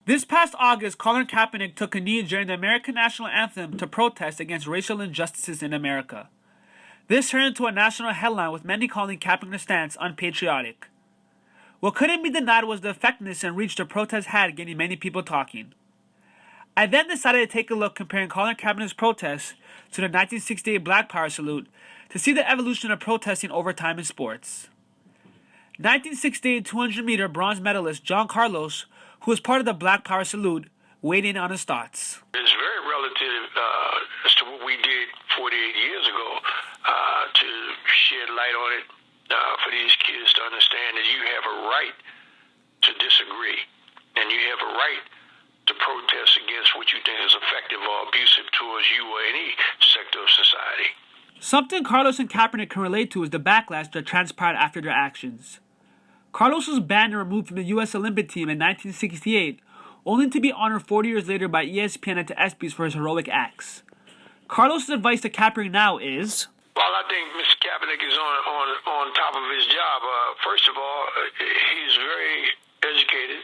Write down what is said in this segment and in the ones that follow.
This past August, Colin Kaepernick took a knee during the American national anthem to protest against racial injustices in America. This turned into a national headline with many calling Kaepernick's stance unpatriotic. What couldn't be denied was the effectiveness and reach the protest had, getting many people talking. I then decided to take a look comparing Colin Kaepernick's protest to the 1968 Black Power salute to see the evolution of protesting over time in sports. 1968 200-meter bronze medalist John Carlos, who was part of the Black Power salute, weighed in on his thoughts. It's very relative as to what we did 48 years ago to shed light on it for these kids to understand that you have a right to disagree and you have a right to protest against what you think is effective or abusive towards you or any sector of society. Something Carlos and Kaepernick can relate to is the backlash that transpired after their actions. Carlos was banned and removed from the U.S. Olympic team in 1968, only to be honored 40 years later by ESPN and to ESPYs for his heroic acts. Carlos' advice to Kaepernick now is, well, I think Mr. Kaepernick is on top of his job. First of all, he's very educated,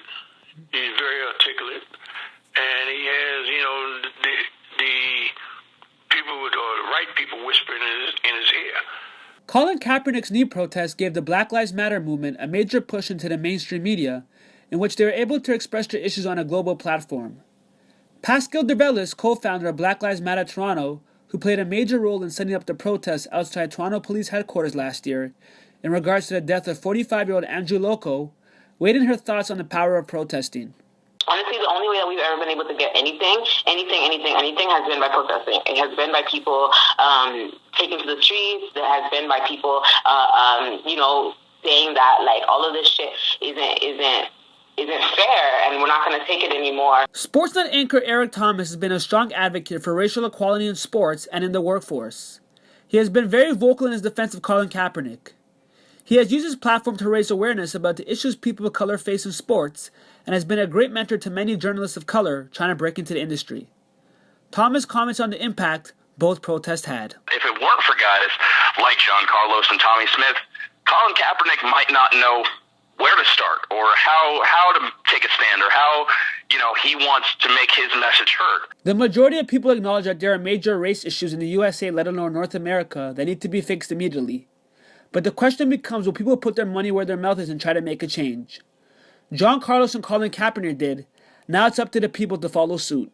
he's very articulate, and he has, the people or the right people whispering in his ear. Colin Kaepernick's knee protest gave the Black Lives Matter movement a major push into the mainstream media, in which they were able to express their issues on a global platform. Pascal Derbelis, co-founder of Black Lives Matter Toronto, who played a major role in setting up the protests outside Toronto Police Headquarters last year in regards to the death of 45-year-old Andrew Loco, weighed in her thoughts on the power of protesting. Honestly, the only way that we've ever been able to get anything has been by protesting. It has been by people taking to the streets. It has been by people, saying that like all of this shit isn't fair, and we're not going to take it anymore. Sportsnet anchor Eric Thomas has been a strong advocate for racial equality in sports and in the workforce. He has been very vocal in his defense of Colin Kaepernick. He has used his platform to raise awareness about the issues people of color face in sports and has been a great mentor to many journalists of color trying to break into the industry. Thomas comments on the impact both protests had. If it weren't for guys like John Carlos and Tommy Smith, Colin Kaepernick might not know where to start or how to take a stand or how, he wants to make his message heard. The majority of people acknowledge that there are major race issues in the USA, let alone North America, that need to be fixed immediately. But the question becomes, will people put their money where their mouth is and try to make a change? John Carlos and Colin Kaepernick did. Now it's up to the people to follow suit.